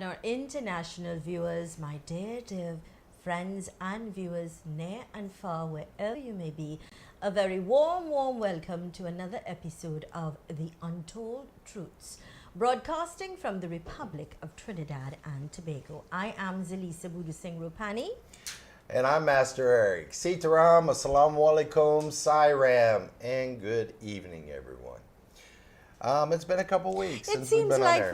Our international viewers, my dear friends and viewers near and far, wherever you may be, a very warm welcome to another episode of The Untold Truths, broadcasting from the Republic of Trinidad and Tobago. I am Zalisa Budu Singh Rupani. And I'm Master Eric. Sitaram, Assalamu Alaikum, Sairam, and good evening, everyone. It's been a couple weeks since we've been on air.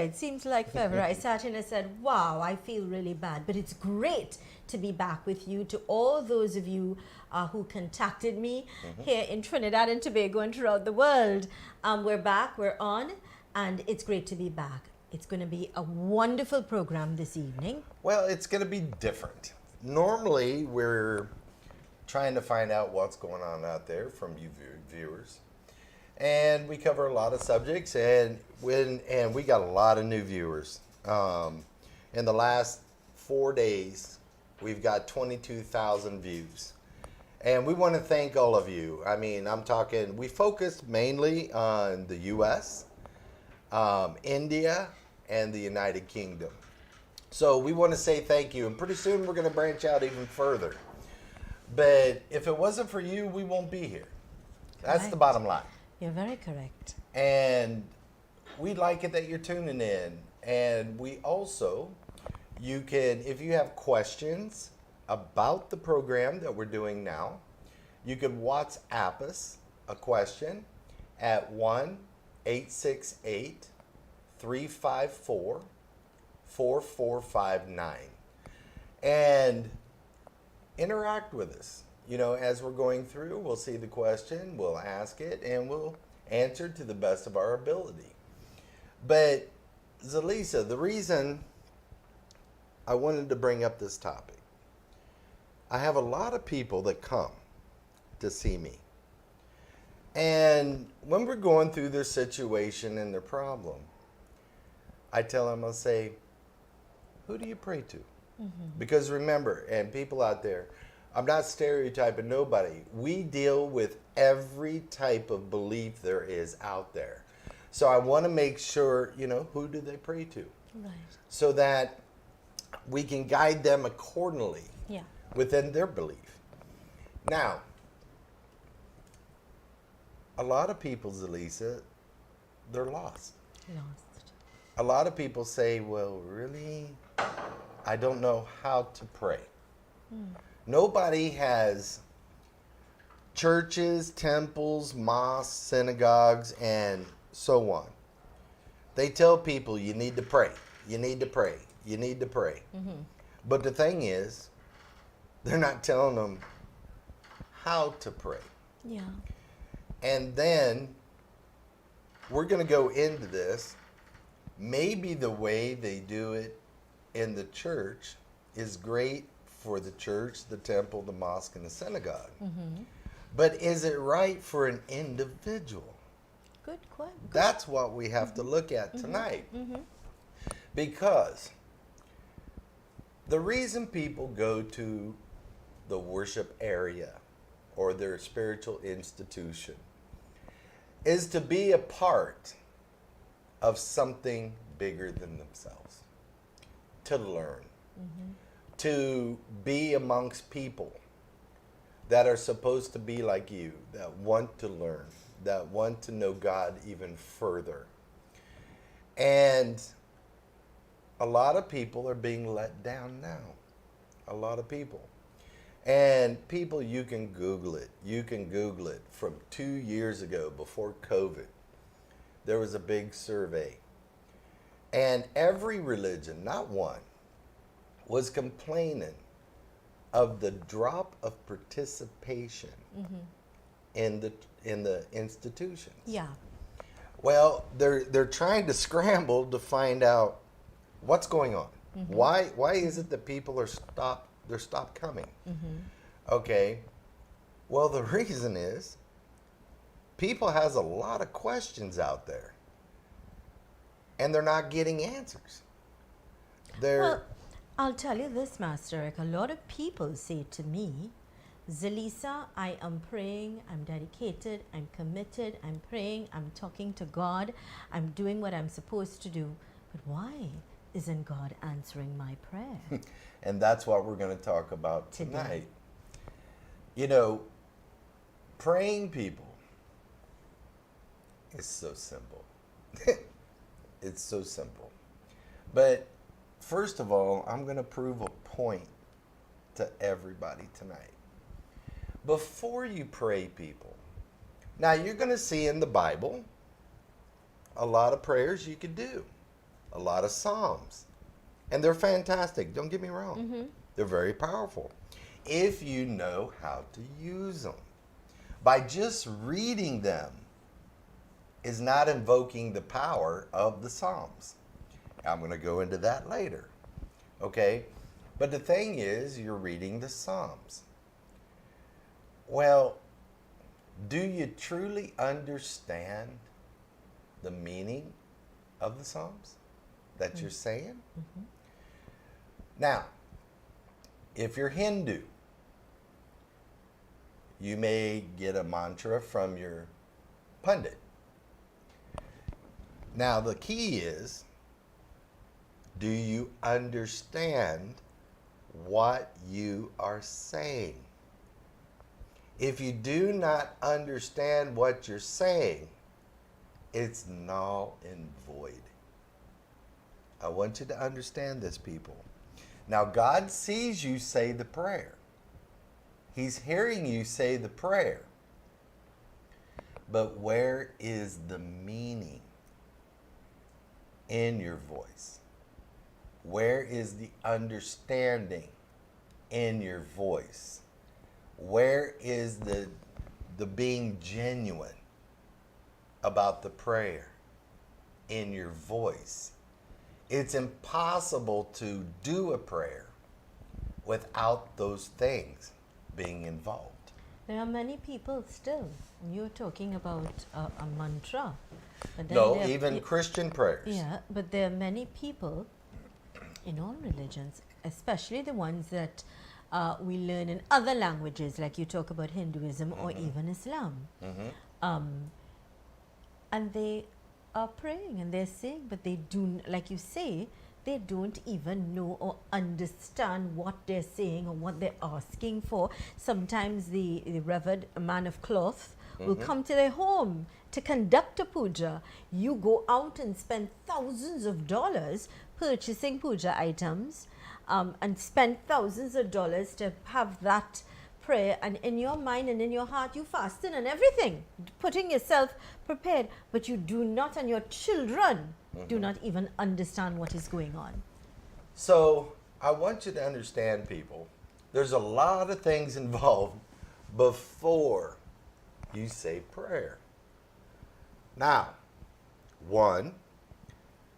It seems like forever. I sat in and said, wow, I feel really bad. But it's great to be back with you. To all those of you who contacted me here in Trinidad and Tobago and throughout the world, we're back, we're on, and it's great to be back. It's going to be a wonderful program this evening. Well, it's going to be different. Normally, we're trying to find out what's going on out there from you viewers. And we cover a lot of subjects, and we got a lot of new viewers. In the last 4 days, we've got 22,000 views. And we want to thank all of you. I mean, we focused mainly on the U.S., India, and the United Kingdom. So we want to say thank you, and pretty soon we're going to branch out even further. But if it wasn't for you, we won't be here. That's the bottom line. You're very correct. And we like it that you're tuning in. And we also, you can, if you have questions about the program that we're doing now, you could WhatsApp us a question at 1-868-354-4459 and interact with us. You know, as we're going through, we'll see the question, we'll ask it, and we'll answer to the best of our ability. But, Zalisa, the reason I wanted to bring up this topic, I have a lot of people that come to see me. And when we're going through their situation and their problem, I tell them, I'll say, who do you pray to? Because remember, and people out there, I'm not stereotyping nobody. We deal with every type of belief there is out there. So I want to make sure, who do they pray to? Right. So that we can guide them accordingly within their belief. Now, a lot of people, Zalisa, they're lost. A lot of people say, well, really, I don't know how to pray. Nobody has churches, temples, mosques, synagogues, and so on. They tell people you need to pray, you need to pray, you need to pray. But the thing is, they're not telling them how to pray. Yeah. And then we're going to go into this. Maybe the way they do it in the church is great for the church, the temple, the mosque, and the synagogue. But is it right for an individual? Good question. That's what we have to look at tonight. Because the reason people go to the worship area or their spiritual institution is to be a part of something bigger than themselves, to learn. To be amongst people that are supposed to be like you, that want to learn, that want to know God even further. And a lot of people are being let down now. A lot of people. And people, you can Google it. You can Google it. From 2 years ago, before COVID, there was a big survey. And every religion, not one, was complaining of the drop of participation in the institutions. Yeah. Well, they're trying to scramble to find out what's going on. Why is it that people are stopped coming? Okay. Well, the reason is people has a lot of questions out there, and they're not getting answers. Well, I'll tell you this, Master Eric. A lot of people say to me, Zalisa, I am praying, I'm dedicated, I'm committed, I'm praying, I'm talking to God, I'm doing what I'm supposed to do. But why? isn't God answering my prayer? And that's what we're going to talk about Today. tonight. You know, praying people is so simple. It's so simple. But first of all, I'm going to prove a point to everybody tonight. Before you pray, people, now you're going to see in the Bible a lot of prayers you could do, a lot of Psalms, and they're fantastic. Don't get me wrong. Mm-hmm. They're very powerful if you know how to use them. By just reading them is not invoking the power of the Psalms. I'm going to go into that later. Okay? But the thing is, you're reading the Psalms. Well, do you truly understand the meaning of the Psalms that you're saying? Mm-hmm. Now, if you're Hindu, you may get a mantra from your pundit. Now, the key is, do you understand what you are saying? If you do not understand what you're saying, it's null and void. I want you to understand this, people. Now, God sees you say the prayer. He's hearing you say the prayer. But where is the meaning in your voice? Where is the understanding in your voice? Where is the being genuine about the prayer in your voice? It's impossible to do a prayer without those things being involved. There are many people still. You're talking about a mantra. But then No, there are even Christian prayers. Yeah, but there are many people in all religions, especially the ones that we learn in other languages, like you talk about Hinduism or even Islam. And they are praying and they're saying, but they do, like you say, they don't even know or understand what they're saying or what they're asking for. Sometimes the revered man of cloth will come to their home to conduct a puja. You go out and spend thousands of dollars purchasing puja items and spend thousands of dollars to have that prayer, and in your mind and in your heart you fasted and everything, putting yourself prepared, but you do not, and your children do not even understand what is going on. So I want you to understand, people, there's a lot of things involved before you say prayer. Now, one,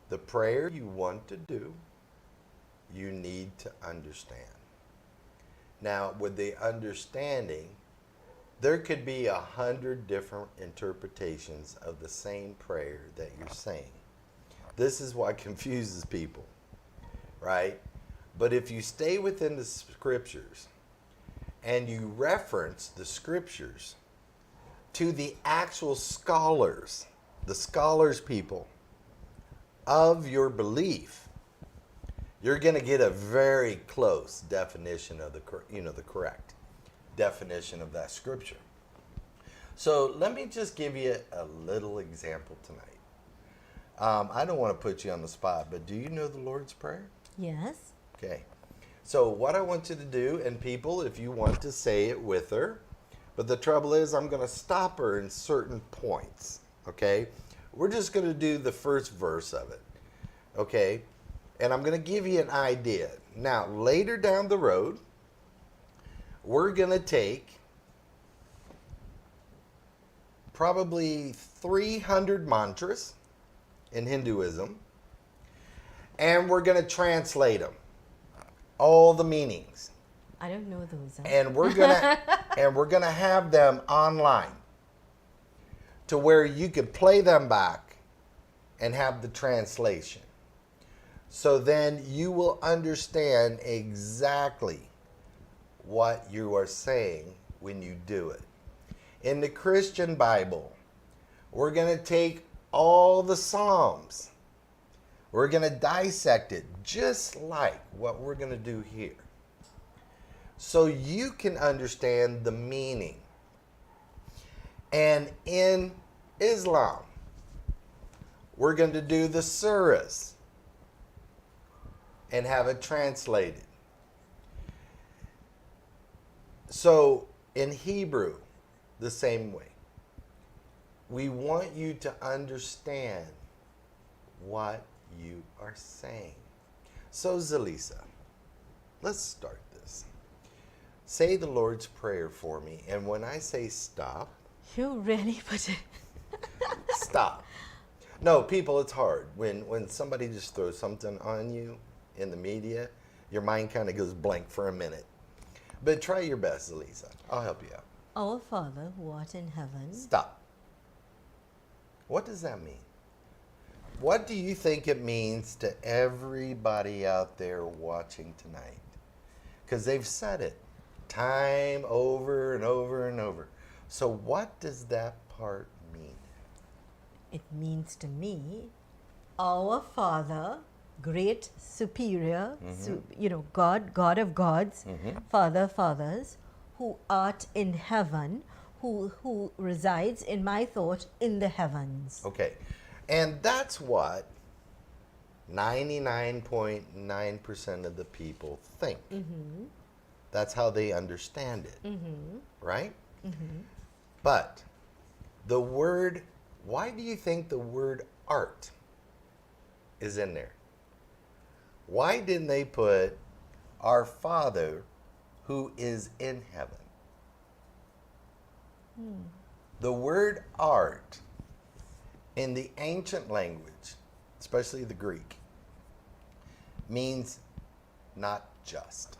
the prayer you want to do, you need to understand. Now, with the understanding, there could be 100 different interpretations of the same prayer that you're saying. This is what confuses people, right? But if you stay within the scriptures and you reference the scriptures to the actual scholars, the scholars people of your belief, you're going to get a very close definition of the correct definition of that scripture. So let me just give you a little example tonight. I don't want to put you on the spot, but do you know the Lord's Prayer? Yes. Okay. So what I want you to do, and people, if you want to say it with her, but the trouble is I'm going to stop her in certain points, okay? We're just going to do the first verse of it, okay? And I'm going to give you an idea. Now, later down the road, we're going to take probably 300 mantras in Hinduism, and we're going to translate them, all the meanings. I don't know those. And we're gonna have them online to where you could play them back and have the translation. So then you will understand exactly what you are saying when you do it. In the Christian Bible, we're going to take all the Psalms. We're going to dissect it just like what we're going to do here, so you can understand the meaning. And in Islam, we're going to do the surahs and have it translated. So in Hebrew, the same way. We want you to understand what you are saying. So Zalisa, let's start this. Say the Lord's Prayer for me, and when I say stop, You really put it. stop. No, people, it's hard. When somebody just throws something on you in the media, your mind kind of goes blank for a minute. But try your best, Zalisa. I'll help you out. Our Father who art in heaven. Stop. What does that mean? What do you think it means to everybody out there watching tonight? Because they've said it time over and over and over. So what does that part mean? It means to me, our Father, great, superior, God of gods, Father of fathers, who art in heaven, who resides in my thought in the heavens. Okay. And that's what 99.9% of the people think. That's how they understand it. Right? But the word, why do you think the word art is in there? Why didn't they put our Father who is in heaven? The word art in the ancient language, especially the Greek, means not just.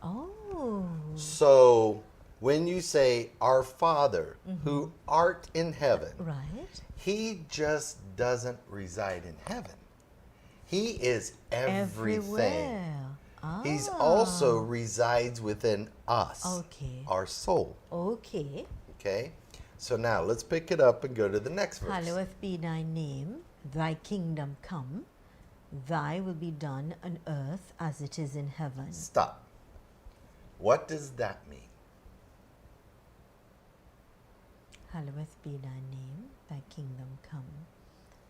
Oh. So when you say our Father who art in heaven, Right. he just doesn't reside in heaven. He is everything. Everywhere. He's also resides within us, Okay. our soul. Okay. Okay? So now let's pick it up and go to the next verse. Hallowed be thy name, thy kingdom come, thy will be done on earth as it is in heaven. Stop. What does that mean? Hallowed be thy name, thy kingdom come,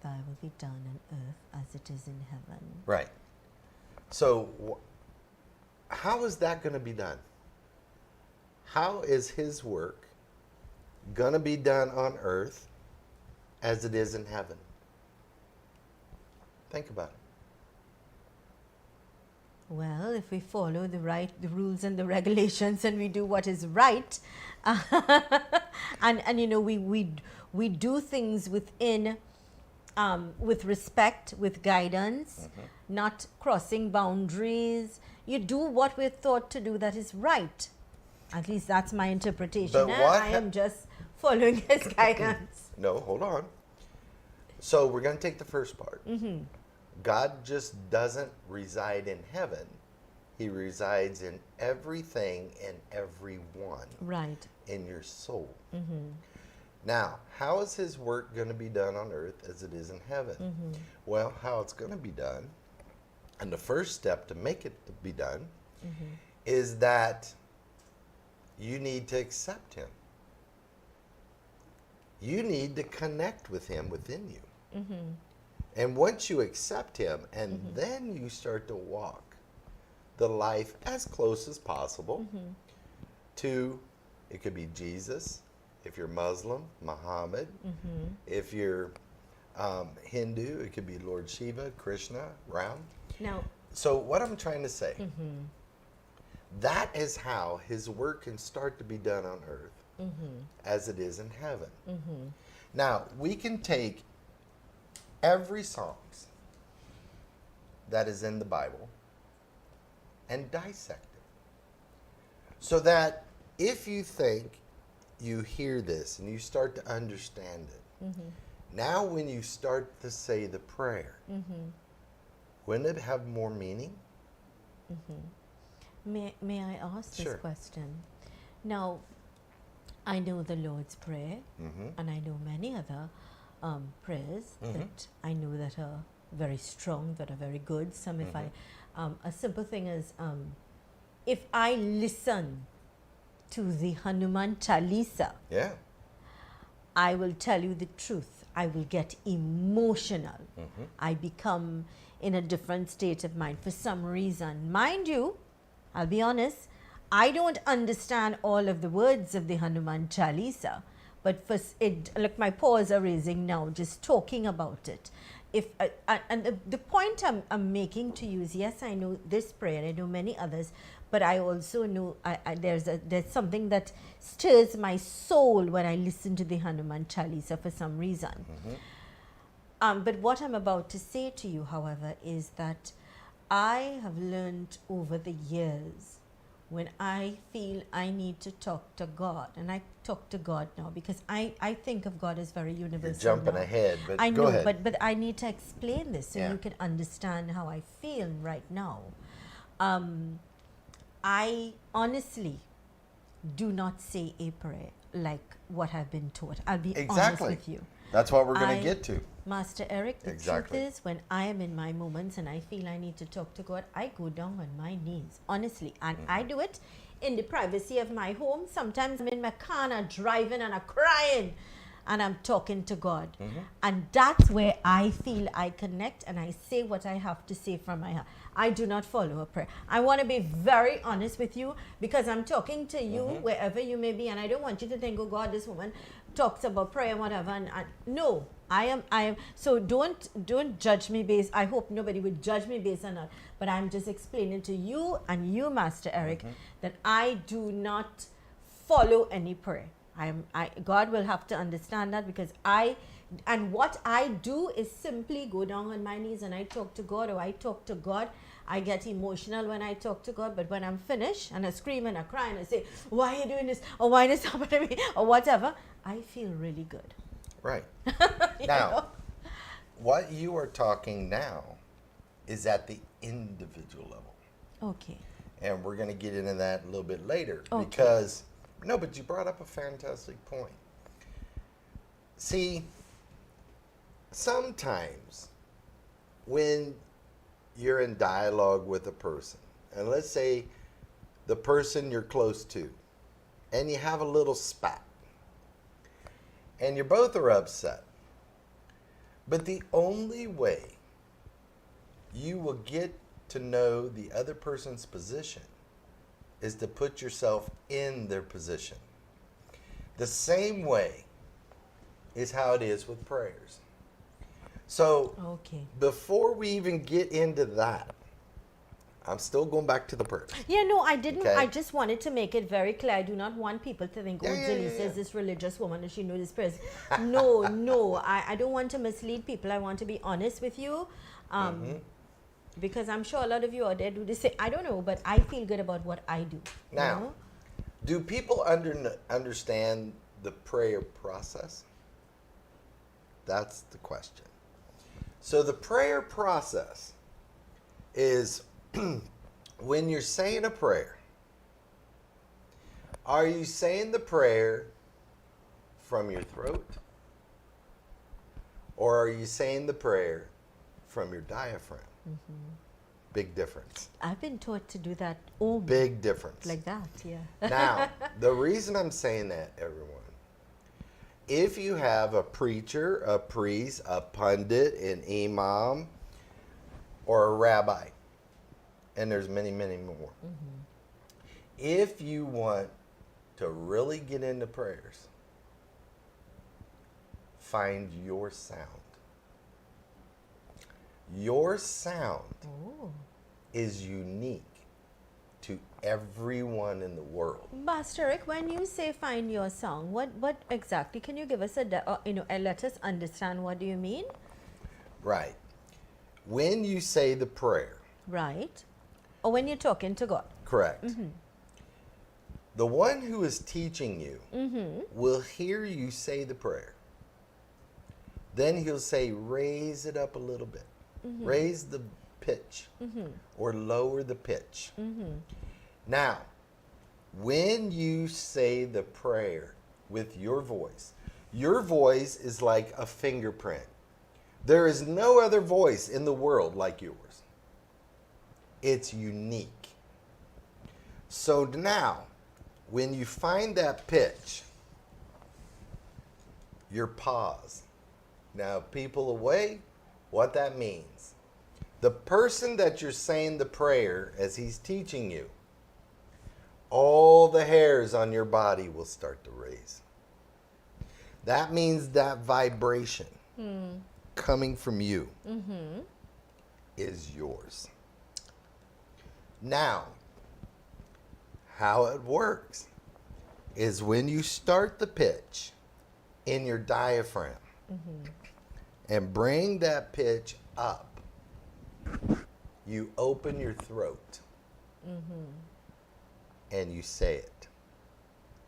thy will be done on earth as it is in heaven. Right. So how is that going to be done? How is his work going to be done on earth as it is in heaven? Think about it. Well, if we follow the rules and the regulations, and we do what is right, and we do things within, with respect, with guidance, not crossing boundaries. You do what we're thought to do that is right. At least that's my interpretation. But what I am just following his guidance. No, hold on. So we're going to take the first part. God just doesn't reside in heaven. He resides in everything and everyone. Right. In your soul. Now, how is his work going to be done on earth as it is in heaven? Well, how it's going to be done, and the first step to make it to be done, is that you need to accept him. You need to connect with him within you. And once you accept him, and then you start to walk the life as close as possible to, it could be Jesus, if you're Muslim, Muhammad, if you're Hindu, it could be Lord Shiva, Krishna, Ram. Now, So what I'm trying to say, that is how his work can start to be done on earth as it is in heaven. Now, we can take every Psalms that is in the Bible and dissect it. So that if you think you hear this and you start to understand it, now when you start to say the prayer, wouldn't it have more meaning? may I ask Sure. this question? Now, I know the Lord's Prayer, and I know many other prayers that I know that are very strong, that are very good. Some, if I, a simple thing is, if I listen to the Hanuman Chalisa, Yeah. I will tell you the truth. I will get emotional. Mm-hmm. I become in a different state of mind for some reason. Mind you, I'll be honest, I don't understand all of the words of the Hanuman Chalisa, but for it, like my paws are raising now just talking about it. If and the point I'm making to you is, yes, I know this prayer, I know many others, but I also know there's something that stirs my soul when I listen to the Hanuman Chalisa for some reason. But what I'm about to say to you, however, is that I have learned over the years, when I feel I need to talk to God, and I talk to God now because I think of God as very universal. You're jumping now. ahead, but I go know, ahead. but I need to explain this so Yeah. you can understand how I feel right now. I honestly do not say a prayer like what I've been taught. I'll be honest with you. That's what we're going I- to get to. Master Eric, the Exactly. truth is, when I am in my moments and I feel I need to talk to God, I go down on my knees, honestly. And I do it in the privacy of my home. Sometimes I'm in my car and I'm driving and I'm crying and I'm talking to God. And that's where I feel I connect and I say what I have to say from my heart. I do not follow a prayer. I want to be very honest with you because I'm talking to you wherever you may be, and I don't want you to think, oh God, this woman talks about prayer and whatever. And no, I am. So don't judge me based. I hope nobody would judge me based on that. But I'm just explaining to you and you, Master Eric, that I do not follow any prayer. God will have to understand that because and what I do is simply go down on my knees and I talk to God, or I talk to God. I get emotional when I talk to God, but when I'm finished and I scream and I cry and I say, why are you doing this? Or why this happened to me? Or whatever, I feel really good. Right. You Now, know? what you are talking now is at the individual level. Okay. And we're going to get into that a little bit later. Okay. Because, no, but you brought up a fantastic point. See, sometimes when you're in dialogue with a person, and let's say the person you're close to, and you have a little spat, and you both are upset, but the only way you will get to know the other person's position is to put yourself in their position. The same way is how it is with prayers. So, Okay. before we even get into that, I'm still going back to the prayer. Yeah, no, I didn't. Okay. I just wanted to make it very clear. I do not want people to think, Yeah, oh, yeah, Zilly yeah. is this religious woman and she knows this prayers. No. I don't want to mislead people. I want to be honest with you. Because I'm sure a lot of you out there do the same. I don't know, but I feel good about what I do. you Now, know? do people understand the prayer process? That's the question. So the prayer process is when you're saying a prayer, are you saying the prayer from your throat? Or are you saying the prayer from your diaphragm? Big difference. I've been taught to do that. Oh, Big difference. like that, yeah. Now, the reason I'm saying that, everyone, if you have a preacher, a priest, a pundit, an imam, or a rabbi, and there's many, many more, if you want to really get into prayers, find your sound. Your sound Oh. is unique to everyone in the world. Master Rick, when you say find your song, what exactly? Can you give us and let us understand what do you mean? Right. When you say the prayer, Right. Or when you're talking to God. correct. The one who is teaching you will hear you say the prayer. Then he'll say, raise it up a little bit. Raise the pitch or lower the pitch. Now, when you say the prayer with your voice is like a fingerprint. There is no other voice in the world like yours. It's unique. So now, when you find that pitch, your pause. Now, people away, what that means. The person that you're saying the prayer as he's teaching you, all the hairs on your body will start to raise. That means that vibration coming from you is yours. Now, how it works is when you start the pitch in your diaphragm and bring that pitch up, you open your throat and you say it.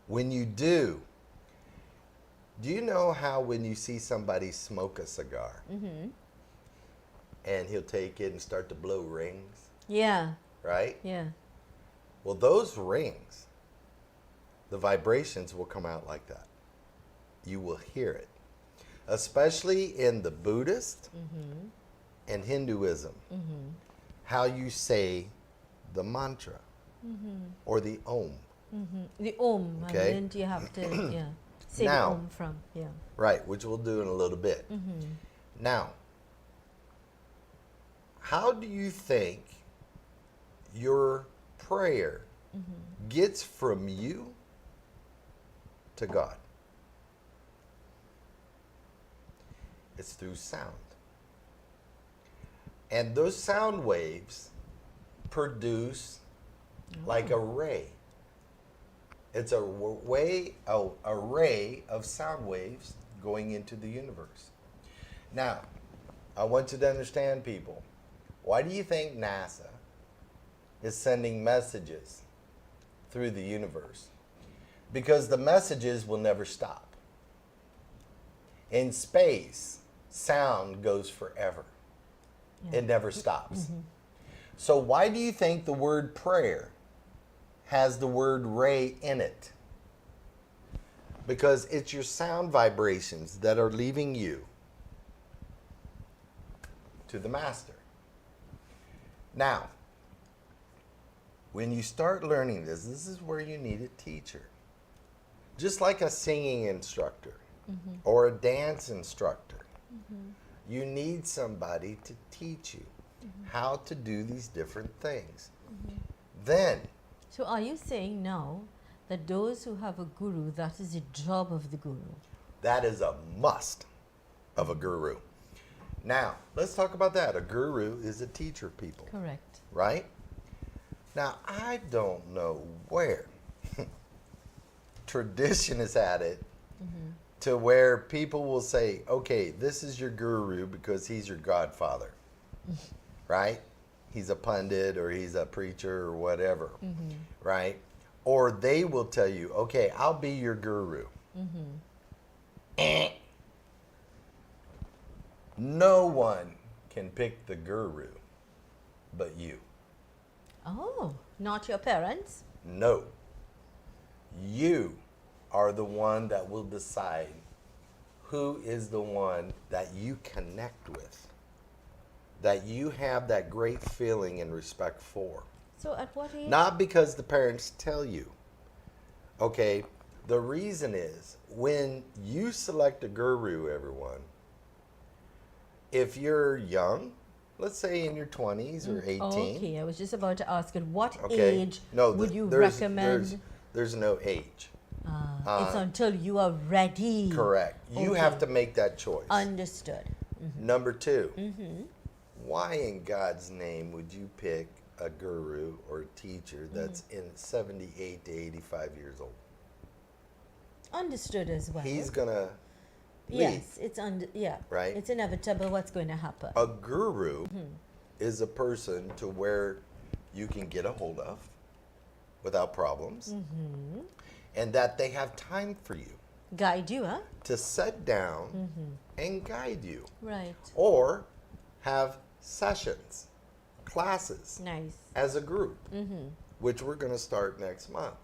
When you do you know how when you see somebody smoke a cigar and he'll take it and start to blow rings? Yeah. Right? Yeah. Well, those rings, the vibrations will come out like that. You will hear it. Especially in the Buddhist and Hinduism, how you say the mantra or the Om. The Om. Okay. And then you have to, say Now, the Om from, Right, which we'll do in a little bit. Now, how do you think your prayer gets from you to God? It's through sound. And those sound waves produce like a ray. It's a array of sound waves going into the universe. Now, I want you to understand, people, why do you think NASA is sending messages through the universe? Because the messages will never stop. In space, sound goes forever. It never stops. So why do you think the word prayer has the word ray in it? Because it's your sound vibrations that are leaving you to the master. Now, when you start learning this is where you need a teacher. Just like a singing instructor or a dance instructor. You need somebody to teach you how to do these different things. Then, So are you saying now that those who have a guru, that is the job of the guru? that is a must of a guru. Now, let's talk about that. A guru is a teacher, people. Correct. Right? Now, I don't know where tradition has had it to where people will say, okay, this is your guru because he's your godfather. Right? He's a pundit or he's a preacher or whatever. Right? Or they will tell you, okay, I'll be your guru. No one can pick the guru but you. Oh, not your parents? No. You are the one that will decide who is the one that you connect with, that you have that great feeling and respect for. So at what age? Not because the parents tell you. Okay, the reason is when you select a guru, everyone, if you're young, let's say in your 20s or 18. Okay, I was just about to ask at what Okay. age No, would you there's- recommend? There's no age. It's until you are ready. Correct. You have to make that choice. Understood. Number two, why in God's name would you pick a guru or a teacher that's in 78 to 85 years old? Understood as well. He's going to leave. Yes, it's Right? It's inevitable what's going to happen. A guru is a person to where you can get a hold of without problems and that they have time for you Guide you, huh? to sit down and guide you. Right. Or have sessions, classes Nice. as a group, which we're going to start next month.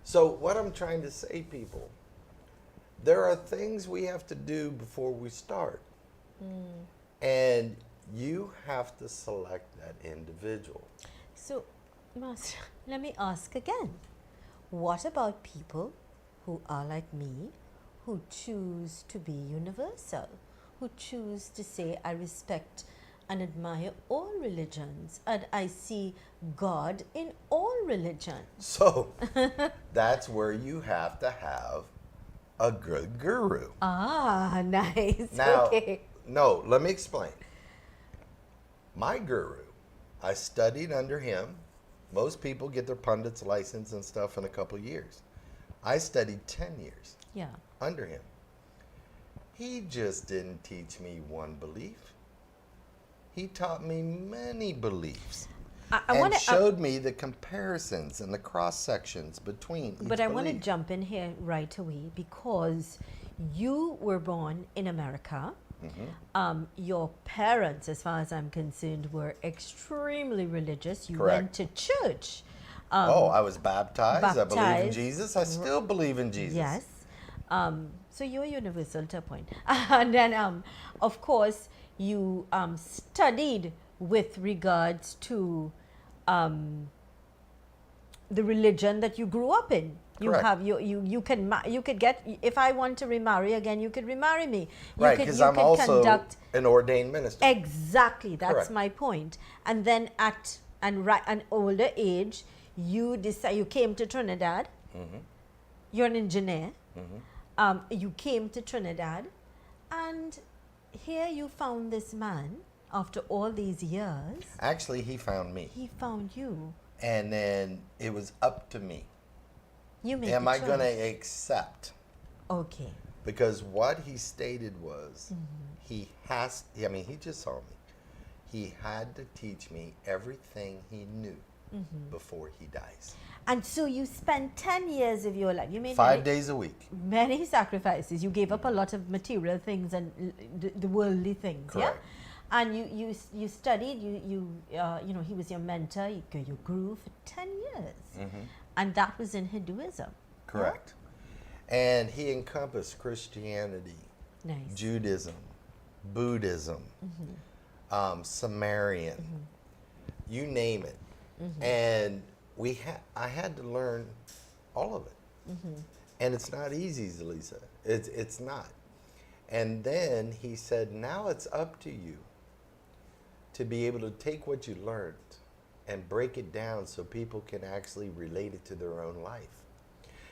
So what I'm trying to say, people, there are things we have to do before we start. And you have to select that individual. So, Master, let me ask again. What about people who are like me, who choose to be universal, who choose to say, I respect and admire all religions, and I see God in all religions? So that's where you have to have a good guru. Ah, nice. Now, Okay. no, let me explain. My guru, I studied under him. Most people get their pundit's license and stuff in a couple years. I studied 10 years Yeah. under him. He just didn't teach me one belief. He taught me many beliefs. I and wanna, showed me the comparisons and the cross sections between each but I want to belief. jump in here right away because you were born in America. Your parents, as far as I'm concerned, were extremely religious. You went Correct. to church. I was baptized. I believe in baptized. Jesus. I still believe in Jesus. Yes. So you're universal to a point. And then, of course, you studied with regards to the religion that you grew up in. You Correct. have you could get, if I want to remarry again, you could remarry me. You Right, could- because you I'm could also conduct an ordained minister. exactly. That's Correct. my point. And then at an older age, you decide you came to Trinidad. You're an engineer. You came to Trinidad, and here you found this man. After all these years, Actually, he found me. he found you. And then it was up to me. You made Am the I going choice. to accept? Okay. Because what he stated was he just saw me. He had to teach me everything he knew before he dies. And so you spent 10 years of your life. You made 5 many, days a week. many sacrifices. You gave up a lot of material things and the worldly things. Correct. Yeah. And you studied. He was your mentor. You grew for 10 years, and that was in Hinduism. Correct. And he encompassed Christianity, Yeah? Nice. Judaism, Buddhism, Sumerian, you name it. And I had to learn all of it. And it's not easy, Zelisa. It's not. And then he said, now it's up to you to be able to take what you learned and break it down so people can actually relate it to their own life.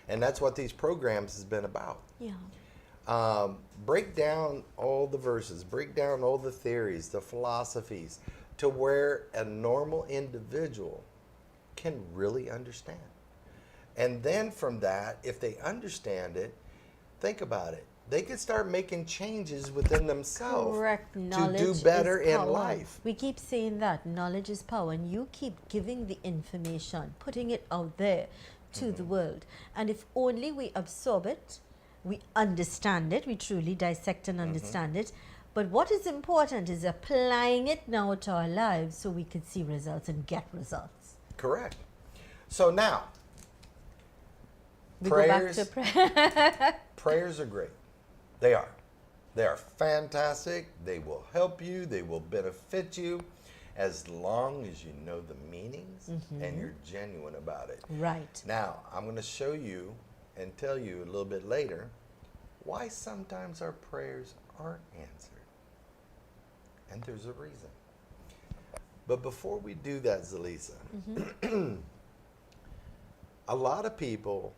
And that's what these programs has been about. Yeah. Break down all the verses, break down all the theories, the philosophies, to where a normal individual can really understand. And then from that, if they understand it, think about it. They can start making changes within themselves Correct. to Knowledge do better is in power. life. We keep saying that knowledge is power, and you keep giving the information, putting it out there to the world. And if only we absorb it, we understand it, we truly dissect and understand it. But what is important is applying it now to our lives so we can see results and get results. Correct. So now, We prayers, go back to prayer. prayers are great. They are. They are fantastic. They will help you. They will benefit you as long as you know the meanings and you're genuine about it. Right. Now, I'm going to show you and tell you a little bit later why sometimes our prayers aren't answered. And there's a reason. But before we do that, Zelisa, a lot of people,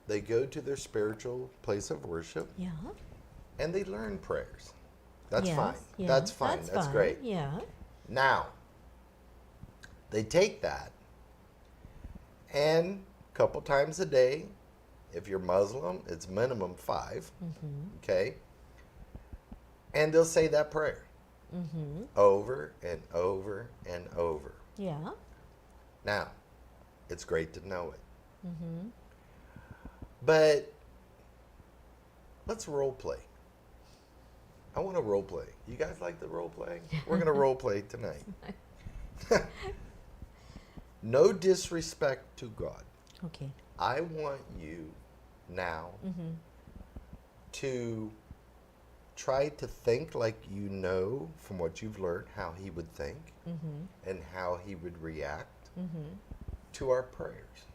they go to their spiritual place of worship Yeah. and they learn prayers. That's Yes, fine. yeah, That's fine. That's fine. great. Yeah. Now, they take that and a couple times a day, if you're Muslim, it's minimum 5, okay? And they'll say that prayer over and over and over. Yeah. Now, it's great to know it. But let's role play. I want to role play. You guys like the role play? We're going to role play tonight. No disrespect to God. Okay. I want you now to try to think like you know from what you've learned how he would think and how he would react to our prayers.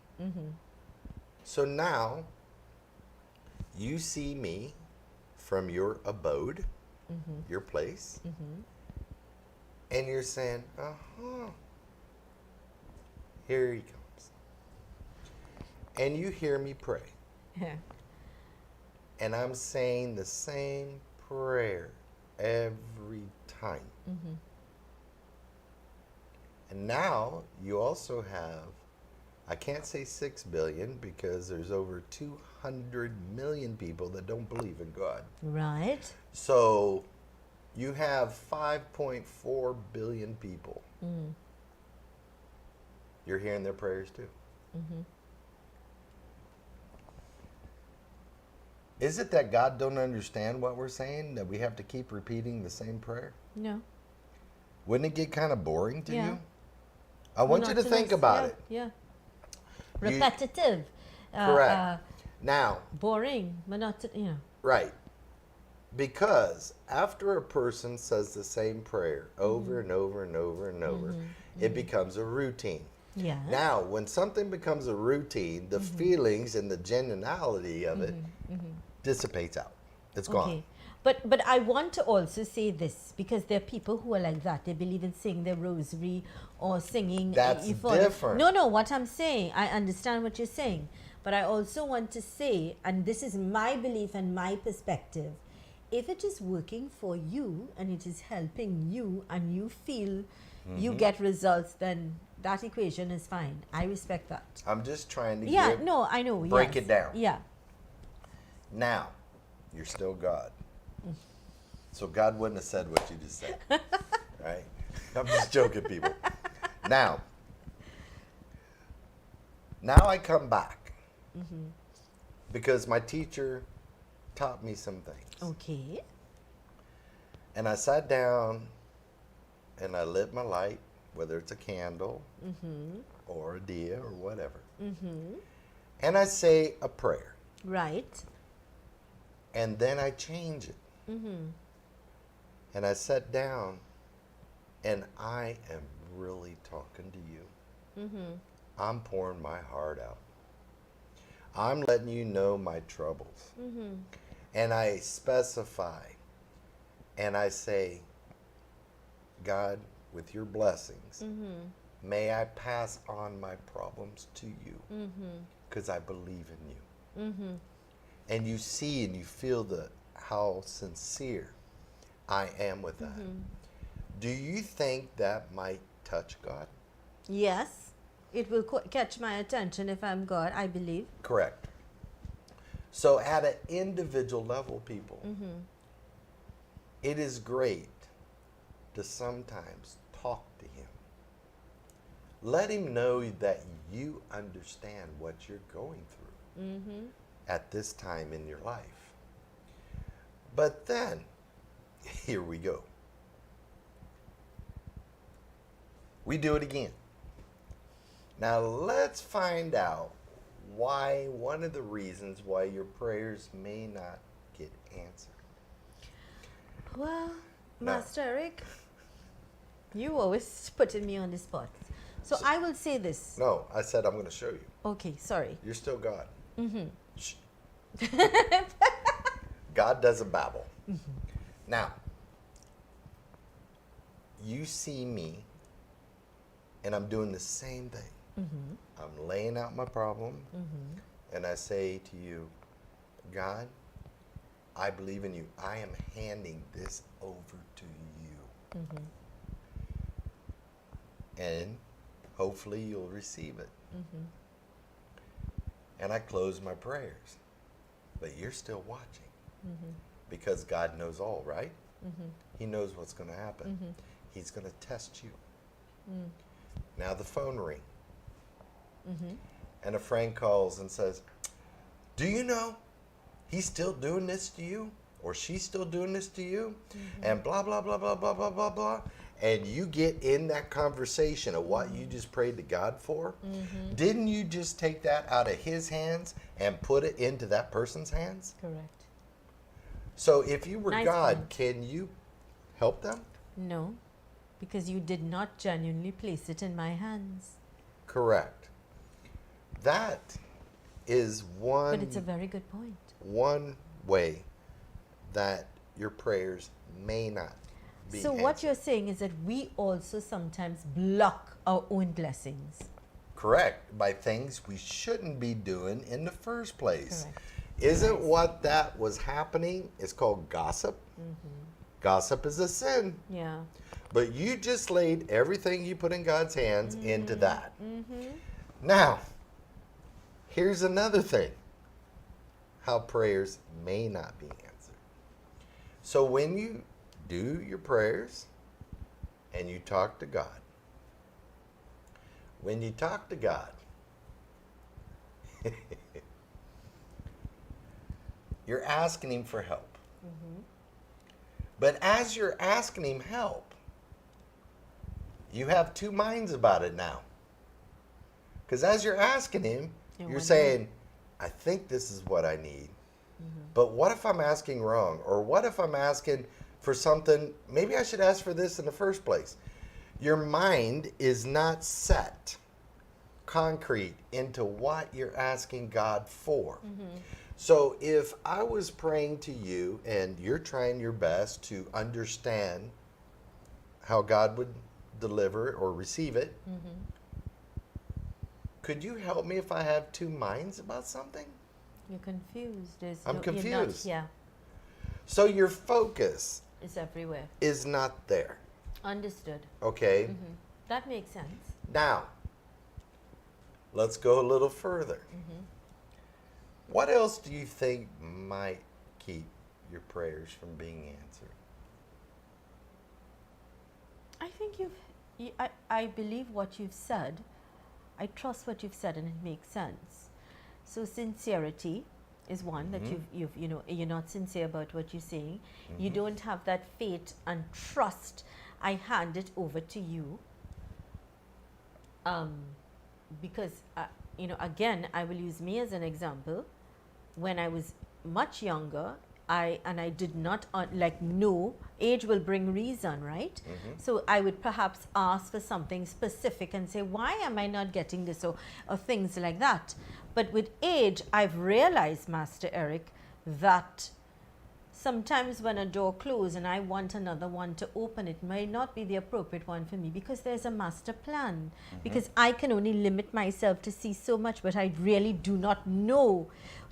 So now you see me from your abode, your place, and you're saying, here he comes. And you hear me pray. Yeah. And I'm saying the same prayer every time. And now you also have, I can't say 6 billion because there's over 200 million people that don't believe in God. Right. So you have 5.4 billion people. You're hearing their prayers too. Is it that God don't understand what we're saying, that we have to keep repeating the same prayer? No. Wouldn't it get kind of boring to Yeah. you? I want you to think about it. Yeah. Repetitive. Correct. Now, Boring, monotonous, right. Because after a person says the same prayer over and over and over and over, it becomes a routine. Yeah. Now, when something becomes a routine, the feelings and the genuinity of it dissipates out. It's gone. Okay. But I want to also say this, because there are people who are like that. They believe in saying their rosary or singing. That's different. No, what I'm saying, I understand what you're saying. But I also want to say, and this is my belief and my perspective, if it is working for you and it is helping you and you feel you get results, then that equation is fine. I respect that. I'm just trying to I know. break it down. Yeah. Now, you're still God. So God wouldn't have said what you just said. Right? I'm just joking, people. Now I come back. Because my teacher taught me some things. Okay. And I sat down and I lit my light, whether it's a candle or a dia or whatever. And I say a prayer. Right. And then I change it. And I sat down and I am really talking to you. I'm pouring my heart out. I'm letting you know my troubles. And I specify and I say, God, with your blessings, may I pass on my problems to you because I believe in you. And you see and you feel how sincere I am with that. Do you think that might touch God? Yes. It will catch my attention if I'm God, I believe. Correct. So at an individual level, people, it is great to sometimes talk to him. Let him know that you understand what you're going through at this time in your life. But then, here we go. We do it again. Now let's find out why, one of the reasons why your prayers may not get answered. Well, No. Master Eric, you always putting me on the spot. So I will say this. No, I said I'm going to show you. Okay, sorry. You're still God. Shh. God doesn't babble. Now, you see me, and I'm doing the same thing. I'm laying out my problem, and I say to you, God, I believe in you. I am handing this over to you. And hopefully you'll receive it. And I close my prayers. But you're still watching. Because God knows all, right? He knows what's going to happen. He's going to test you. Now the phone rings. And a friend calls and says, do you know he's still doing this to you? Or she's still doing this to you? And blah, blah, blah, blah, blah, blah, blah, blah. And you get in that conversation of what you just prayed to God for. Didn't you just take that out of his hands and put it into that person's hands? Correct. So if you were Nice God, point. can you help them? No, because you did not genuinely place it in my hands. Correct. That is But it's a very good point. one way that your prayers may not be So answered. what you're saying is that we also sometimes block our own blessings. Correct. By things we shouldn't be doing in the first place. Correct. Isn't what that was happening is called gossip? Gossip is a sin. Yeah. But you just laid everything you put in God's hands into that. Now, here's another thing how prayers may not be answered. So when you do your prayers and you talk to God, when you talk to God, you're asking Him for help. But as you're asking Him help, you have two minds about it now. Because as you're asking Him, you're saying, I think this is what I need. But what if I'm asking wrong? Or what if I'm asking for something, maybe I should ask for this in the first place? Your mind is not set concrete into what you're asking God for. So if I was praying to you and you're trying your best to understand how God would deliver it or receive it, could you help me if I have two minds about something? You're confused. I'm confused. Yeah, So your focus it's everywhere. is not there. Understood. Okay? That makes sense. Now, let's go a little further. What else do you think might keep your prayers from being answered? I think I believe what you've said. I trust what you've said and it makes sense. So sincerity is one that you're not sincere about what you're saying. You don't have that faith and trust. I hand it over to you. Because again, I will use me as an example. When I was much younger, I did not know age will bring reason, right? So I would perhaps ask for something specific and say, why am I not getting this, or things like that. But with age, I've realized, Master Eric, that sometimes when a door closes and I want another one to open, it may not be the appropriate one for me because there's a master plan. Because I can only limit myself to see so much, but I really do not know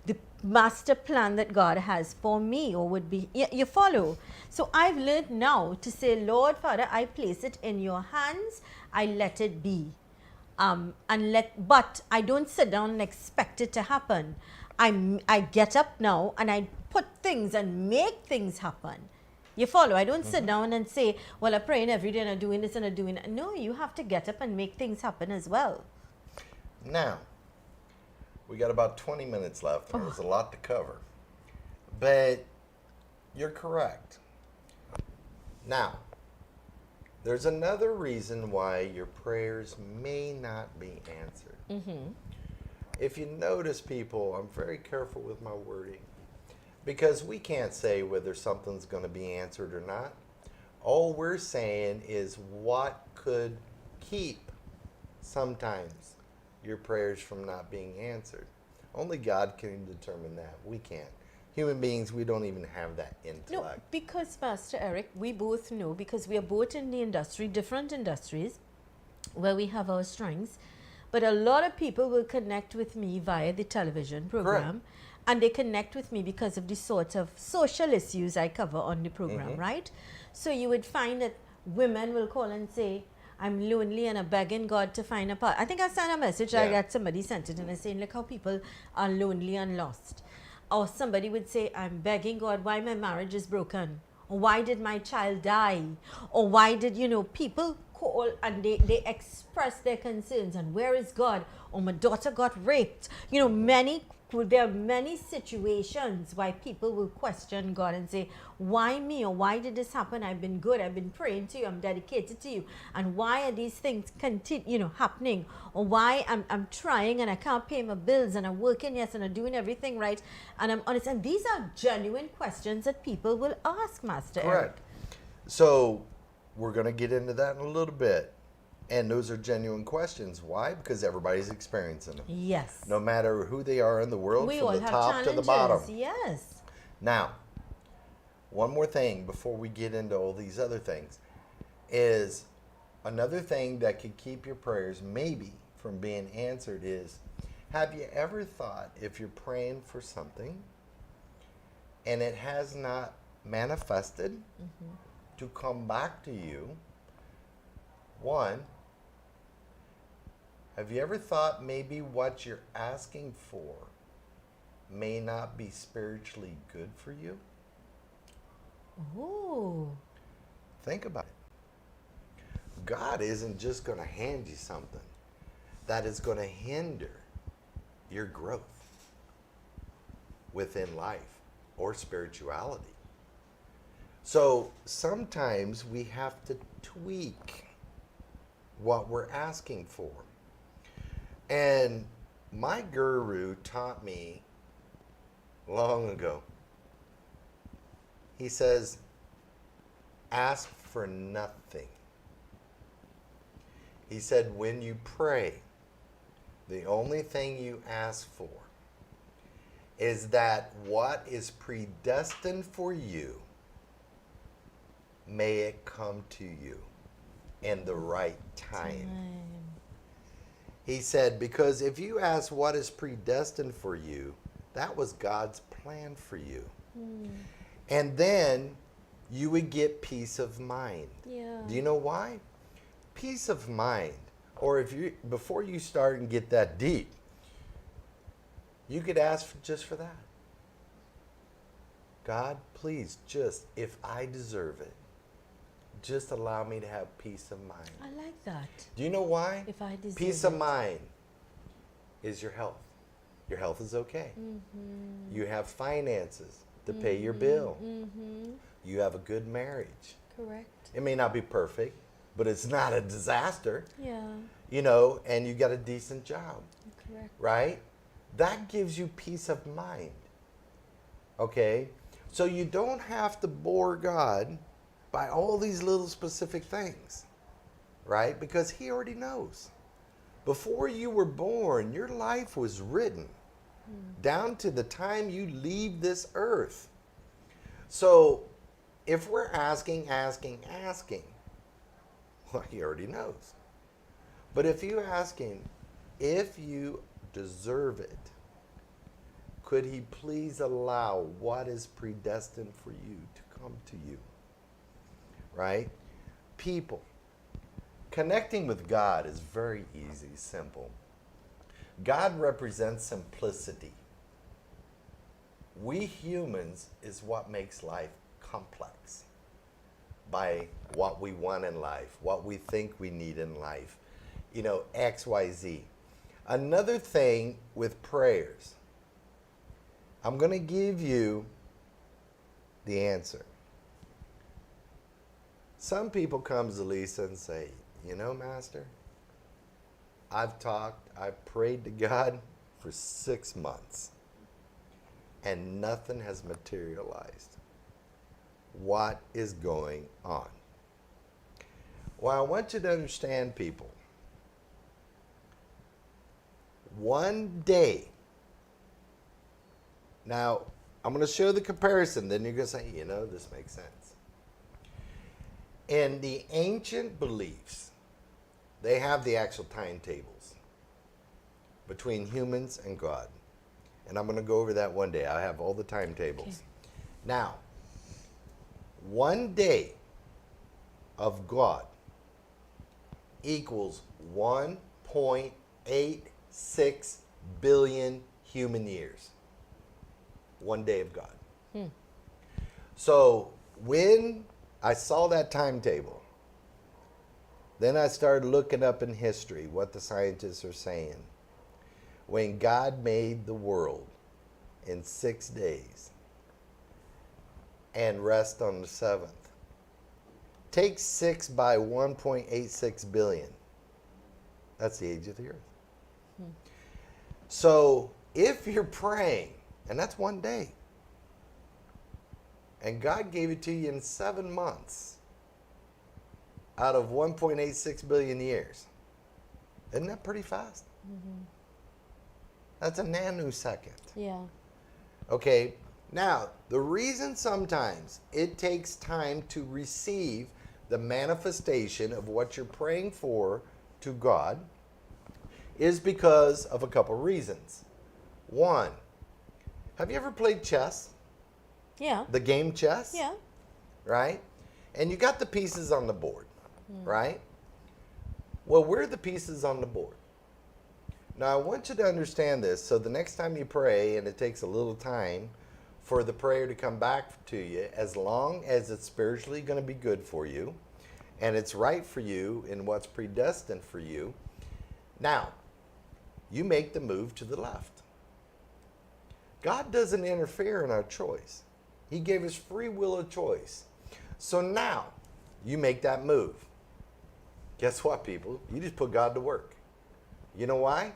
the master plan that God has for me, or would be. You follow? So I've learned now to say, Lord Father, I place it in your hands. I let it be. But I don't sit down and expect it to happen. I get up now and I put things and make things happen. You follow? I don't sit down and say, well, I'm praying every day and I'm doing this and I'm doing that. No, you have to get up and make things happen as well. Now, we got about 20 minutes left. There's a lot to cover. But you're correct. Now, there's another reason why your prayers may not be answered. If you notice, people, I'm very careful with my wording. Because we can't say whether something's going to be answered or not. All we're saying is what could keep sometimes your prayers from not being answered. Only God can determine that. We can't. Human beings, we don't even have that intellect. No, because Pastor Eric, we both know, because we are both in the industry, different industries, where we have our strengths. But a lot of people will connect with me via the television program. Correct. And they connect with me because of the sort of social issues I cover on the program, right? So you would find that women will call and say, I'm lonely and I'm begging God to find a partner. I think I sent a message, I got somebody sent it and I saying, look how people are lonely and lost. Or somebody would say, I'm begging God why my marriage is broken. Or why did my child die? Or why did, people call and they express their concerns and where is God? Or my daughter got raped. Many there are many situations why people will question God and say, why me, or why did this happen? I've been good, I've been praying to you, I'm dedicated to you, and why are these things happening? Or why I'm trying and I can't pay my bills, and I'm working, yes, and I'm doing everything right, and I'm honest. And these are genuine questions that people will ask, Master Eric. Correct. So we're going to get into that in a little bit. And those are genuine questions. Why? Because everybody's experiencing them. Yes. No matter who they are in the world, We from all the have top challenges. to the bottom. Yes. Now, one more thing before we get into all these other things is another thing that could keep your prayers maybe from being answered is, have you ever thought if you're praying for something and it has not manifested to come back to you, one, have you ever thought maybe what you're asking for may not be spiritually good for you? Ooh. Think about it. God isn't just going to hand you something that is going to hinder your growth within life or spirituality. So sometimes we have to tweak what we're asking for. And my guru taught me long ago. He says, ask for nothing. He said, when you pray, the only thing you ask for is that what is predestined for you, may it come to you in the right time. He said, because if you ask what is predestined for you, that was God's plan for you. And then you would get peace of mind. Yeah. Do you know why? Peace of mind. Or if you, before you start and get that deep, you could ask just for that. God, please, just if I deserve it, just allow me to have peace of mind. I like that. Do you know why? If I deserve Peace of mind is your health. Your health is okay. You have finances to pay your bill. You have a good marriage. Correct. It may not be perfect, but it's not a disaster. Yeah. You know, and you got a decent job. Correct. Right? That gives you peace of mind. Okay? So you don't have to bore God by all these little specific things. Right? Because He already knows. Before you were born, your life was written down to the time you leave this earth. So if we're asking, well, He already knows. But if you ask Him, if you deserve it, could He please allow what is predestined for you to come to you? Right? People. Connecting with God is very easy, simple. God represents simplicity. We humans is what makes life complex by what we want in life, what we think we need in life, you know, X, Y, Z. Another thing with prayers, I'm going to give you the answer. Some people come to Lisa and say, you know, Master, I've prayed to God for 6 months and nothing has materialized. What is going on? Well, I want you to understand, people. One day, now I'm going to show the comparison, then you're going to say, you know, this makes sense. In the ancient beliefs, they have the actual timetables between humans and God. And I'm going to go over that one day. I have all the timetables. Okay. Now, one day of God equals 1.86 billion human years. One day of God. So when I saw that timetable, then I started looking up in history what the scientists are saying. When God made the world, in 6 days and rest on the seventh. Take 6 by 1.86 billion. That's the age of the earth. So if you're praying, and that's one day, and God gave it to you in 7 months out of 1.86 billion years, isn't that pretty fast? That's a nanosecond. Yeah. Okay, now the reason sometimes it takes time to receive the manifestation of what you're praying for to God is because of a couple reasons. One, have you ever played chess? Yeah. The game chess? Yeah. Right? And you got the pieces on the board, right? Well, where are the pieces on the board? Now, I want you to understand this. So the next time you pray, and it takes a little time for the prayer to come back to you, as long as it's spiritually going to be good for you, and it's right for you in what's predestined for you, now, you make the move to the left. God doesn't interfere in our choice. He gave us free will of choice. So now, you make that move. Guess what, people? You just put God to work. You know why?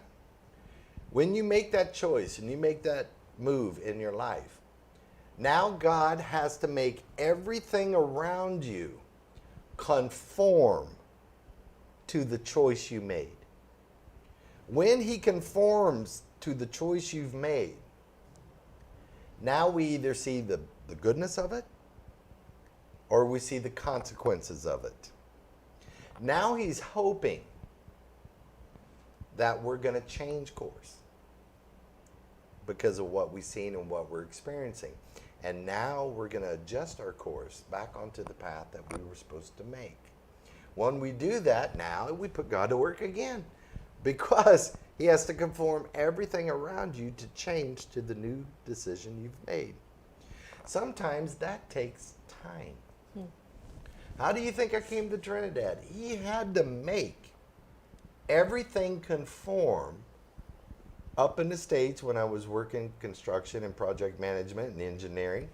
When you make that choice and you make that move in your life, now God has to make everything around you conform to the choice you made. When he conforms to the choice you've made, now we either see the goodness of it or we see the consequences of it. Now he's hoping that we're going to change course because of what we've seen and what we're experiencing. And now we're going to adjust our course back onto the path that we were supposed to make. When we do that, now we put God to work again because he has to conform everything around you to change to the new decision you've made. Sometimes that takes time. How do you think I came to Trinidad? He had to make everything conform up in the States when I was working construction and project management and engineering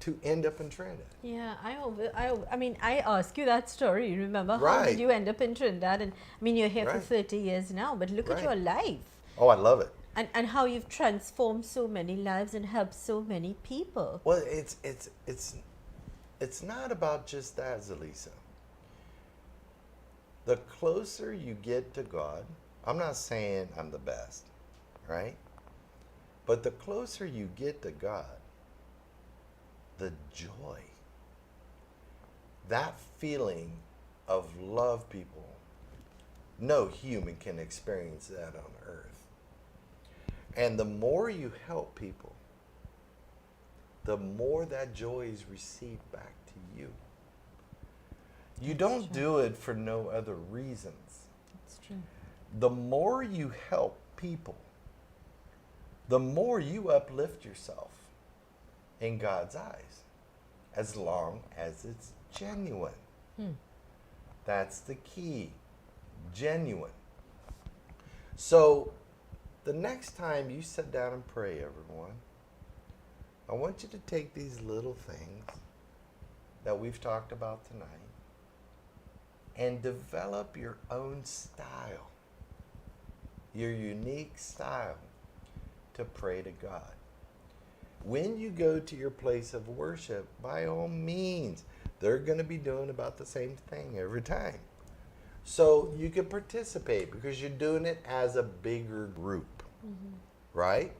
to end up in Trinidad. Yeah, I mean, I asked you that story. Remember, how Right. did you end up in Trinidad? And I mean, you're here for Right. 30 years now, but look at Right. your life. Oh, I love it. And how you've transformed so many lives and helped so many people. Well, it's not about just that, Zelisa. The closer you get to God, I'm not saying I'm the best, right? But the closer you get to God, the joy, that feeling of love people, no human can experience that on earth. And the more you help people, the more that joy is received back to you. You don't do it for no other reasons. That's true. The more you help people, the more you uplift yourself in God's eyes, as long as it's genuine. That's the key. Genuine. So, the next time you sit down and pray, everyone, I want you to take these little things that we've talked about tonight and develop your own style, your unique style to pray to God. When you go to your place of worship, by all means, they're going to be doing about the same thing every time. So you can participate because you're doing it as a bigger group, right?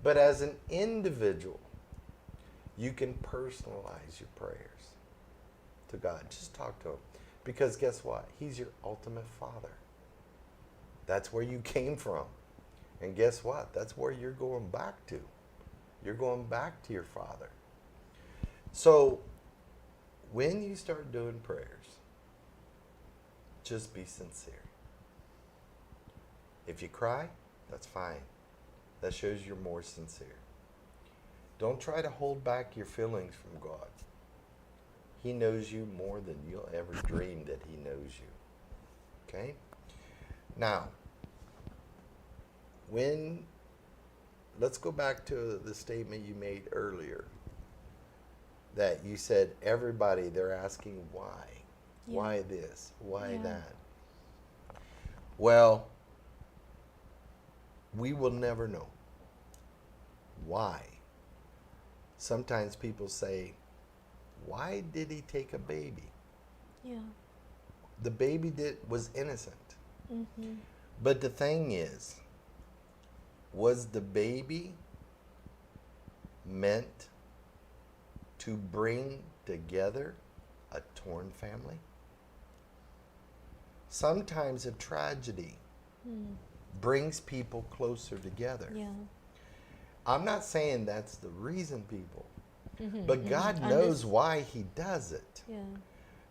But as an individual, you can personalize your prayers to God. Just talk to him. Because guess what? He's your ultimate Father. That's where you came from. And guess what? That's where you're going back to. You're going back to your Father. So, when you start doing prayers, just be sincere. If you cry, that's fine. That shows you're more sincere. Don't try to hold back your feelings from God. He knows you more than you'll ever dream that he knows you. Okay? Now, when let's go back to the statement you made earlier. That you said everybody, they're asking why. Yeah. Why this? Why Yeah. that? Well, we will never know why. Sometimes people say, why did he take a baby? Yeah. The baby was innocent. Mm-hmm. But the thing is, was the baby meant to bring together a torn family? Sometimes a tragedy brings people closer together. Yeah. I'm not saying that's the reason, people, Mm-hmm. but God knows why he does it. Yeah.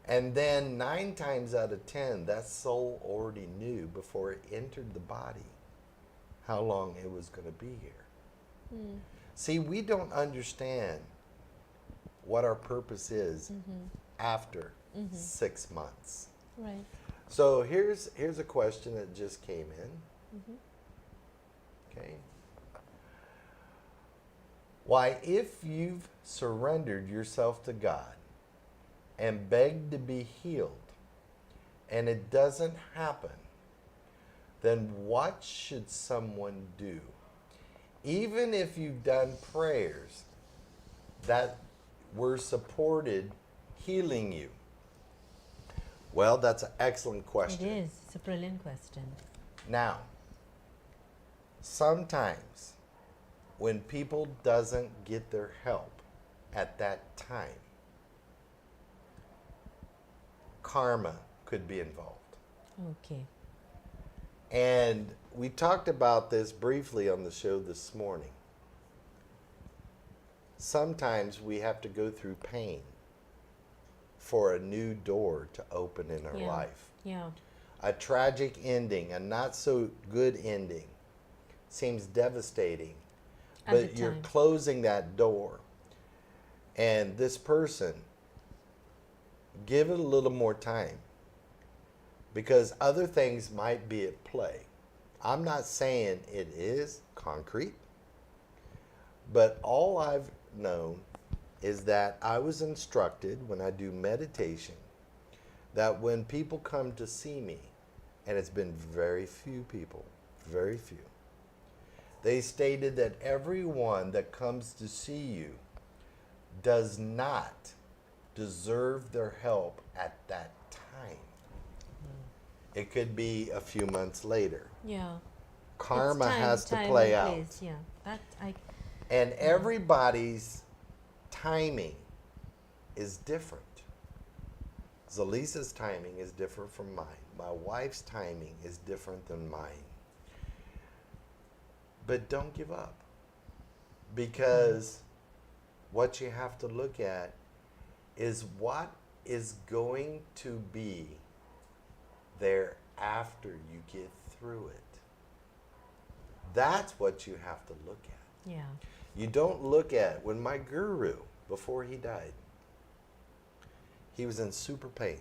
And then 9 times out of 10, that soul already knew before it entered the body how long it was going to be here. See, we don't understand what our purpose is after 6 months. Right. So here's a question that just came in. Okay. Why, if you've surrendered yourself to God and begged to be healed, and it doesn't happen, then what should someone do? Even if you've done prayers that were supported healing you. Well, that's an excellent question. It is. It's a brilliant question. Now, sometimes when people doesn't get their help at that time, karma could be involved. Okay. And we talked about this briefly on the show this morning. Sometimes we have to go through pain for a new door to open in our life. Yeah. A tragic ending, a not so good ending, seems devastating, At but the you're time. closing that door. And this person, give it a little more time, because other things might be at play. I'm not saying it is concrete, but all I've known is that I was instructed when I do meditation that when people come to see me, and it's been very few people, very few, they stated that everyone that comes to see you does not deserve their help at that time. It could be a few months later. Yeah. Karma It's time, has to time play and out. place. Yeah. That I. And everybody's timing is different. Zalisa's timing is different from mine. My wife's timing is different than mine. But don't give up. Because what you have to look at is what is going to be there after you get through it. That's what you have to look at. Yeah. You don't look at, when my guru, before he died, he was in super pain.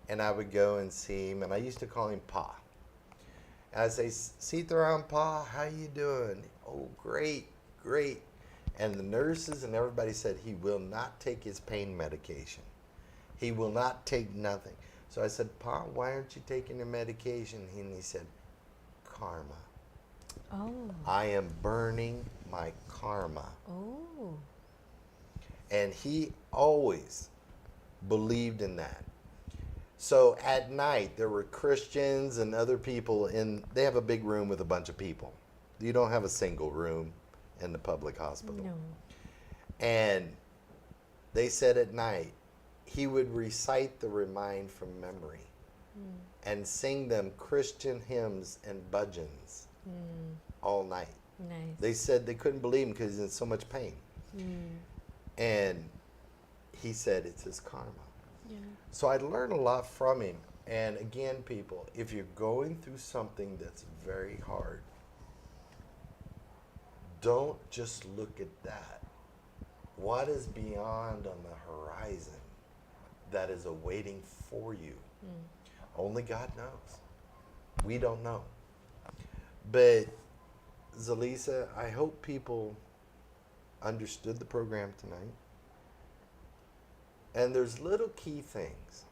And I would go and see him, and I used to call him Pa. And I'd say, Sitaram Pa, how you doing? Oh, great, great. And the nurses and everybody said he will not take his pain medication. He will not take nothing. So I said, Pa, why aren't you taking your medication? And he said, karma. Oh. I am burning my karma. Oh. And he always believed in that. So at night, there were Christians and other people they have a big room with a bunch of people. You don't have a single room in the public hospital. No. And they said at night, he would recite the Remind from memory and sing them Christian hymns and bhajans all night. Nice. They said they couldn't believe him because he's in so much pain. And he said it's his karma. Yeah. So I learned a lot from him. And again, people, if you're going through something that's very hard, don't just look at that. What is beyond on the horizon that is awaiting for you? Only God knows. We don't know. But Zalisa, I hope people understood the program tonight. And there's little key things.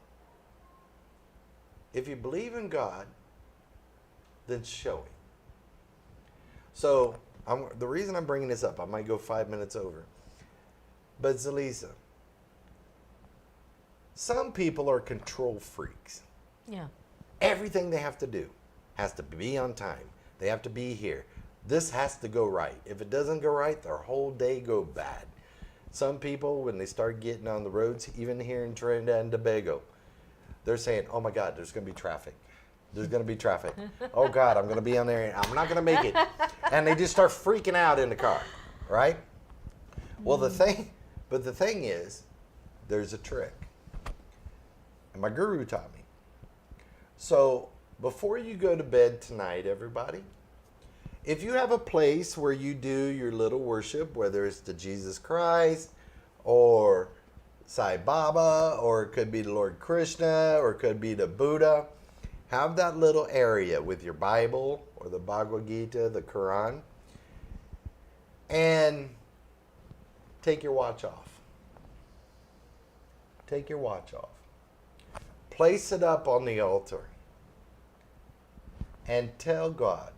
If you believe in God, then show Him. So the reason I'm bringing this up, I might go 5 minutes over. But Zalisa, some people are control freaks. Yeah. Everything they have to do has to be on time. They have to be here. This has to go right. If it doesn't go right, their whole day go bad. Some people, when they start getting on the roads, even here in Trinidad and Tobago, they're saying, oh my God, there's going to be traffic. There's going to be traffic. Oh God, I'm going to be on there and I'm not going to make it. And they just start freaking out in the car, right? Well, the thing is, there's a trick. And my guru taught me. So before you go to bed tonight, everybody, if you have a place where you do your little worship, whether it's to Jesus Christ or Sai Baba, or it could be the Lord Krishna, or it could be the Buddha, have that little area with your Bible or the Bhagavad Gita, the Quran, and take your watch off. Take your watch off. Place it up on the altar and tell God,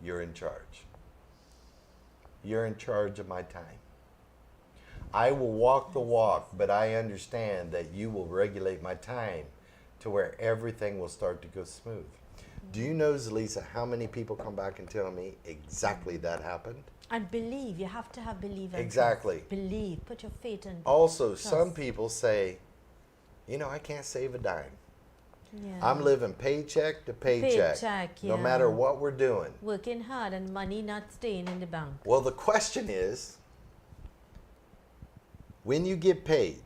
you're in charge. You're in charge of my time. I will walk the walk, but I understand that you will regulate my time to where everything will start to go smooth. Do you know, Zalisa, how many people come back and tell me exactly that happened? And believe. You have to have belief. Exactly. Believe. Put your faith in. Also, trust. some people say, you know, I can't save a dime. Yeah. I'm living paycheck to paycheck. Paycheck, No yeah. matter what we're doing. Working hard and money not staying in the bank. Well, the question is, when you get paid,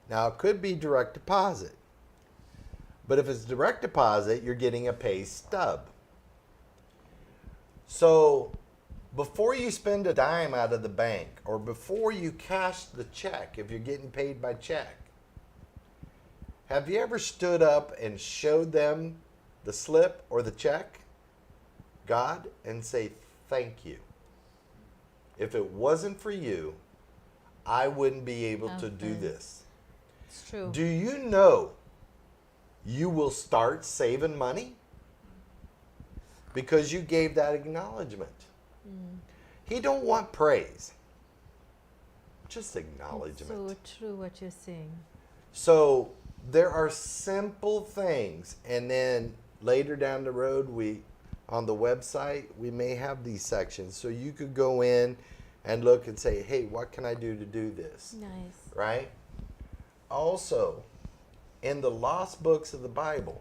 now it could be direct deposit, but if it's direct deposit, you're getting a pay stub. So before you spend a dime out of the bank, or before you cash the check, if you're getting paid by check, have you ever stood up and showed them the slip or the check, God, and say, thank you? If it wasn't for you, I wouldn't be able to do this. It's true. Do you know you will start saving money? Because you gave that acknowledgement. He don't want praise. Just acknowledgement. It's so true what you're saying. So there are simple things, and then later down the road, on the website, we may have these sections. So you could go in and look and say, hey, what can I do to do this? Nice. Right? Also, in the lost books of the Bible,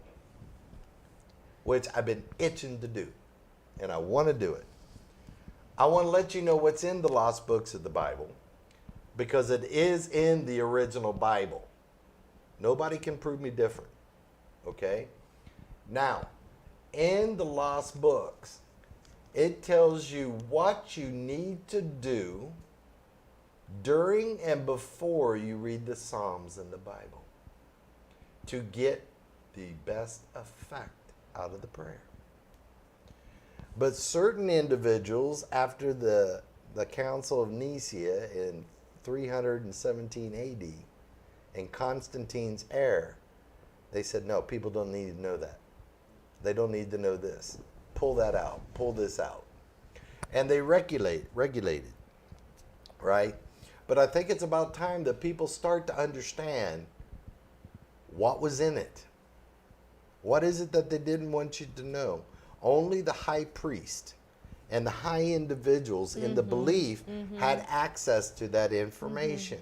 which I've been itching to do, and I want to do it, I want to let you know what's in the lost books of the Bible, because it is in the original Bible. Nobody can prove me different. Okay? Now, in the lost books, it tells you what you need to do during and before you read the Psalms in the Bible to get the best effect out of the prayer. But certain individuals, after the Council of Nicaea in 317 AD, in Constantine's error, they said, no, people don't need to know that. They don't need to know this. Pull that out. Pull this out. And they regulated, right? But I think it's about time that people start to understand what was in it. What is it that they didn't want you to know? Only the high priest and the high individuals in the belief had access to that information.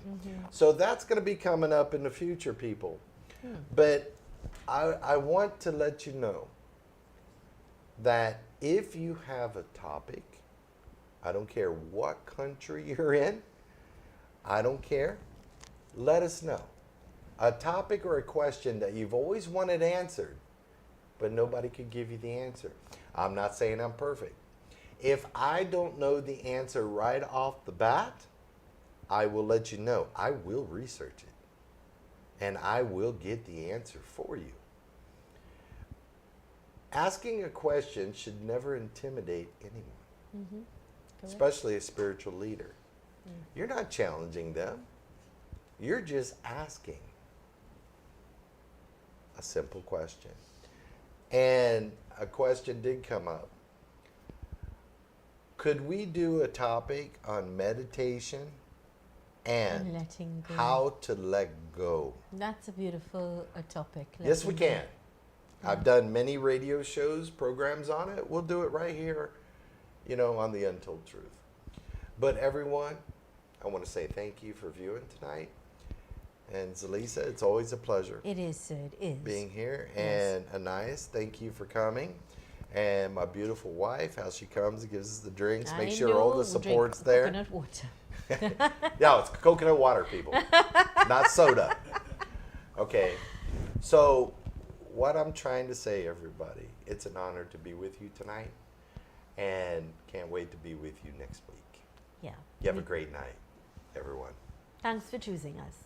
So that's going to be coming up in the future, people. But I want to let you know that if you have a topic, I don't care what country you're in, I don't care, let us know. A topic or a question that you've always wanted answered, but nobody could give you the answer. I'm not saying I'm perfect. If I don't know the answer right off the bat, I will let you know. I will research it, and I will get the answer for you. asking a question should never intimidate anyone, Correct. especially a spiritual leader. You're not challenging them. You're just asking a simple question. And a question did come up. Could we do a topic on meditation and letting go. how to let go? That's a beautiful topic. Yes, we letting can. I've done many radio shows, programs on it. We'll do it right here, on the Untold Truth. But everyone, I want to say thank you for viewing tonight. And Zelisa, it's always a pleasure It is, sir. It is. being here. Yes. And Anais, thank you for coming. And my beautiful wife, how she comes and gives us the drinks, make sure all the support's there. Coconut water. Yeah, it's coconut water, people, not soda. Okay, so what I'm trying to say, everybody, it's an honor to be with you tonight, and can't wait to be with you next week. Yeah. You have a great night, everyone. Thanks for choosing us.